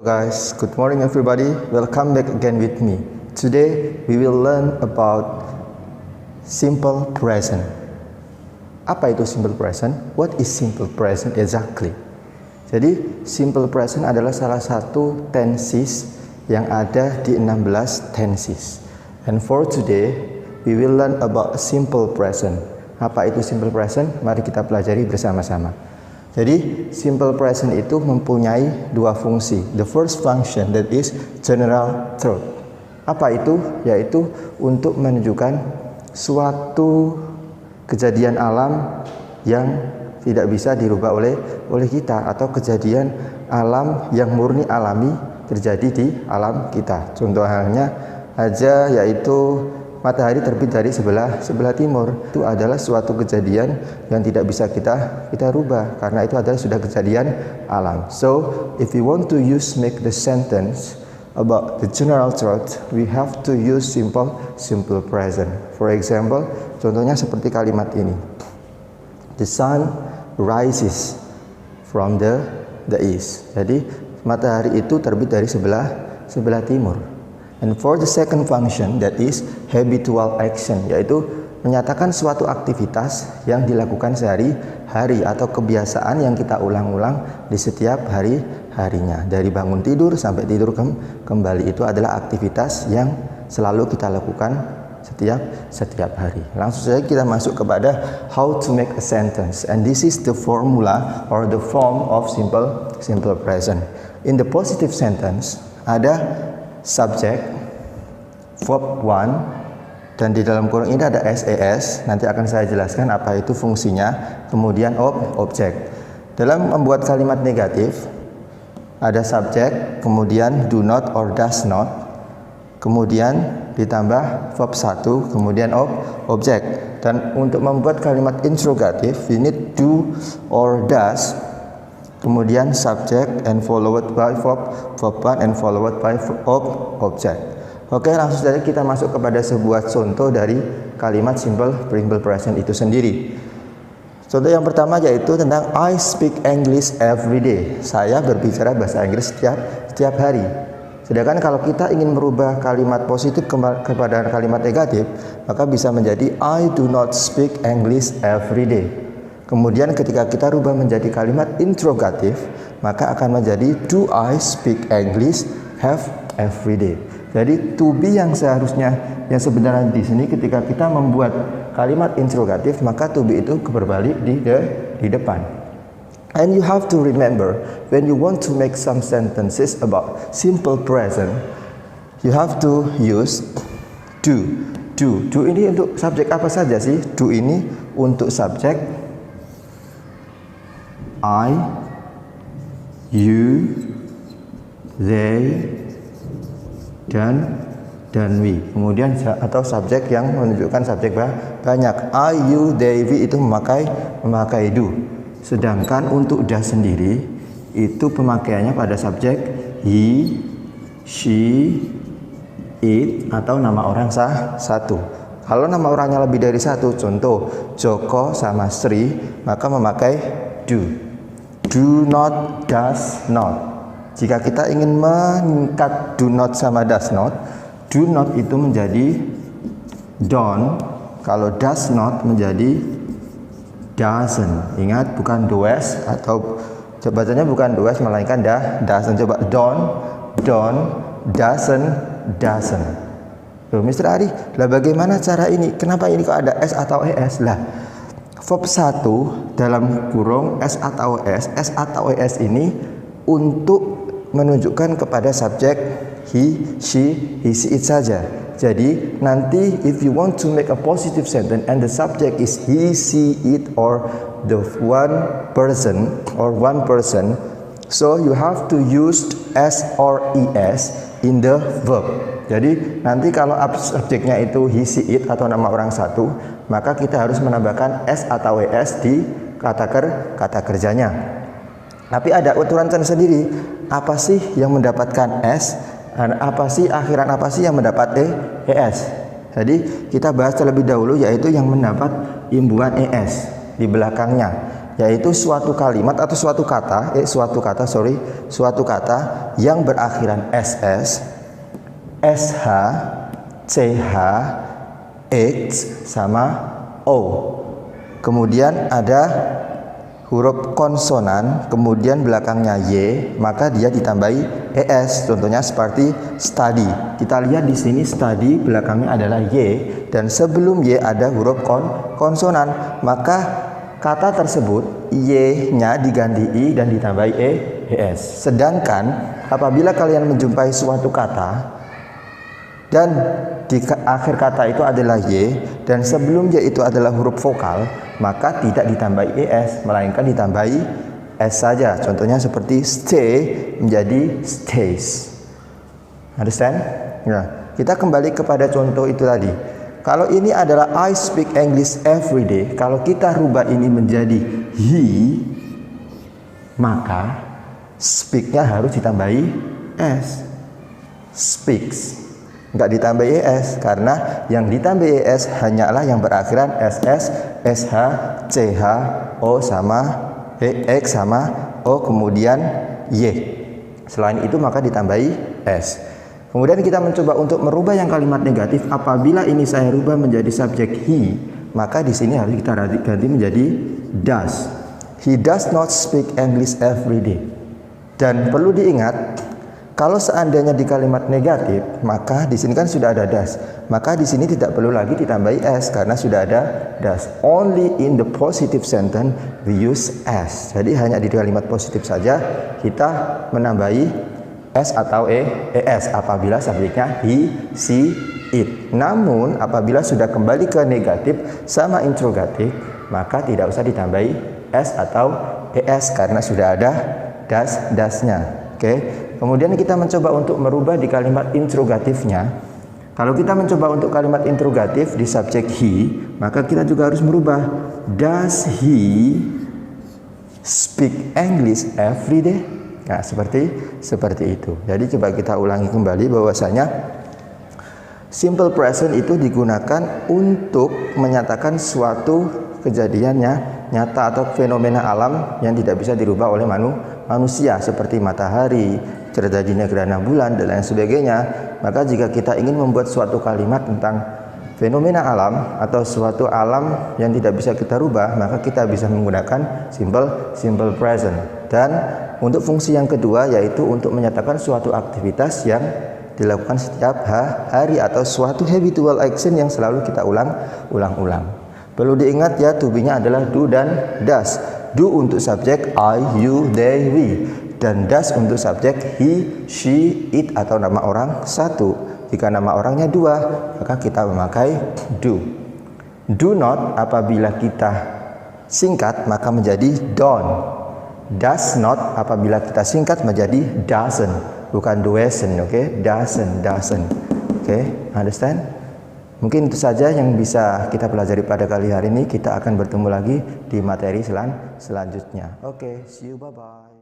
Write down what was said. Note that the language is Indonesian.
Guys, good morning everybody. Welcome back again with me. Today we will learn about simple present. Apa itu simple present? What is simple present exactly? Jadi simple present adalah salah satu tenses yang ada di 16 tenses. And for today we will learn about simple present. Apa itu simple present? Mari kita pelajari bersama-sama. Jadi simple present itu mempunyai dua fungsi. The first function that is general truth. Apa itu? Yaitu untuk menunjukkan suatu kejadian alam yang tidak bisa dirubah oleh kita, atau kejadian alam yang murni alami terjadi di alam kita. Contoh halnya aja yaitu matahari terbit dari sebelah timur. Itu adalah suatu kejadian yang tidak bisa kita rubah karena itu adalah sudah kejadian alam. So if we want to make the sentence about the general truth, we have to use simple present. For example, contohnya seperti kalimat ini. The sun rises from the east. Jadi matahari itu terbit dari sebelah timur. And for the second function, that is habitual action, yaitu menyatakan suatu aktivitas yang dilakukan sehari-hari atau kebiasaan yang kita ulang-ulang di setiap harinya. Dari bangun tidur sampai tidur kembali, itu adalah aktivitas yang selalu kita lakukan setiap hari. Langsung saja kita masuk kepada how to make a sentence. And this is the formula or the form of simple present. In the positive sentence ada subject, verb 1, dan di dalam kurung ini ada SES. Nanti akan saya jelaskan apa itu fungsinya. Kemudian object. Dalam membuat kalimat negatif ada subject, kemudian do not or does not, kemudian ditambah verb 1, kemudian object. Dan untuk membuat kalimat interrogatif, we need do or does, kemudian subject and followed by verb 1 and followed by object. Oke, langsung saja kita masuk kepada sebuah contoh dari kalimat simple present itu sendiri. Contoh yang pertama yaitu tentang I speak English every day. Saya berbicara bahasa Inggris setiap hari. Sedangkan kalau kita ingin merubah kalimat positif kepada kalimat negatif, maka bisa menjadi I do not speak English every day. Kemudian ketika kita rubah menjadi kalimat interrogatif, maka akan menjadi do I speak English every day. Jadi to be yang sebenarnya di sini ketika kita membuat kalimat interrogatif, maka to be itu berbalik di depan. And you have to remember when you want to make some sentences about simple present, you have to use do. Do ini untuk subjek apa saja sih? Do ini untuk subjek I, you, they, dan we. Kemudian atau subjek yang menunjukkan subjek banyak. I, you, they, we itu memakai do. Sedangkan untuk does sendiri itu pemakaiannya pada subjek he, she, it atau nama orang satu. Kalau nama orangnya lebih dari satu, contoh Joko sama Sri, maka memakai do. Do not, does not. Jika kita ingin mengikat do not sama does not, do not itu menjadi don't, kalau does not menjadi doesn't. Ingat, bukan does, atau bacanya bukan does melainkan doesn't. Coba don't, doesn't. Loh, Mr. Ari, lah bagaimana cara ini? Kenapa ini kok ada s atau es? Lah, verb 1 dalam kurung s atau es ini untuk menunjukkan kepada subjek he, she, it saja. Jadi nanti if you want to make a positive sentence and the subject is he, she, it or the one person, so you have to use s or es in the verb. Jadi nanti kalau subjeknya itu he, she, it atau nama orang satu, maka kita harus menambahkan s atau es di kata kerjanya. Tapi ada aturan sendiri. Apa sih yang mendapatkan s? Dan akhiran apa sih yang mendapat es? Jadi kita bahas terlebih dahulu yaitu yang mendapat imbuhan es di belakangnya. yaitu suatu kalimat atau suatu kata yang berakhiran ss, sh, ch, x sama o. Kemudian ada huruf konsonan, kemudian belakangnya y, maka dia ditambahi es. Contohnya seperti study. Kita lihat di sini study belakangnya adalah y dan sebelum y ada huruf konsonan, maka kata tersebut y-nya diganti i dan ditambahi es. Sedangkan apabila kalian menjumpai suatu kata dan di akhir kata itu adalah y dan sebelum y itu adalah huruf vokal, maka tidak ditambahi es, melainkan ditambahi s saja. Contohnya seperti stay menjadi stays. Understand? Nah, kita kembali kepada contoh itu tadi. Kalau ini adalah I speak English every day, kalau kita rubah ini menjadi he, maka speak-nya harus ditambahi s. Speaks. Nggak ditambahi es, karena yang ditambahi es hanyalah yang berakhiran ss, sh, ch, o sama x sama o kemudian y. Selain itu maka ditambahi s. Kemudian kita mencoba untuk merubah yang kalimat negatif. Apabila ini saya rubah menjadi subjek he, maka di sini harus kita ganti menjadi does. He does not speak English every day. Dan perlu diingat, kalau seandainya di kalimat negatif, maka di sini kan sudah ada does. Maka di sini tidak perlu lagi ditambahi s karena sudah ada does. Only in the positive sentence we use s. Jadi hanya di kalimat positif saja kita menambahi s atau es apabila subjeknya he, she, it. Namun apabila sudah kembali ke negatif sama interrogatif, maka tidak usah ditambahi s atau es karena sudah ada does-nya. Oke. Kemudian kita mencoba untuk merubah di kalimat interrogatifnya. Kalau kita mencoba untuk kalimat interrogatif di subjek he, maka kita juga harus merubah. Does he speak English every day? Nah, seperti itu. Jadi coba kita ulangi kembali bahwasanya simple present itu digunakan untuk menyatakan suatu kejadiannya nyata atau fenomena alam yang tidak bisa dirubah oleh manusia seperti matahari, terjadinya gerhana bulan dan lain sebagainya. Maka jika kita ingin membuat suatu kalimat tentang fenomena alam atau suatu alam yang tidak bisa kita rubah, maka kita bisa menggunakan simple present. Dan untuk fungsi yang kedua yaitu untuk menyatakan suatu aktivitas yang dilakukan setiap hari atau suatu habitual action yang selalu kita ulang-ulang. Perlu diingat ya, to be-nya adalah do dan does. Do untuk subjek I, you, they, we, dan does untuk subjek he, she, it atau nama orang satu. Jika nama orangnya dua, maka kita memakai do. Do not apabila kita singkat maka menjadi don't. Does not apabila kita singkat menjadi doesn't, bukan doesn't, oke? Doesn't. Oke, understand? Mungkin itu saja yang bisa kita pelajari pada kali hari ini. Kita akan bertemu lagi di materi selanjutnya. Oke, see you, bye-bye.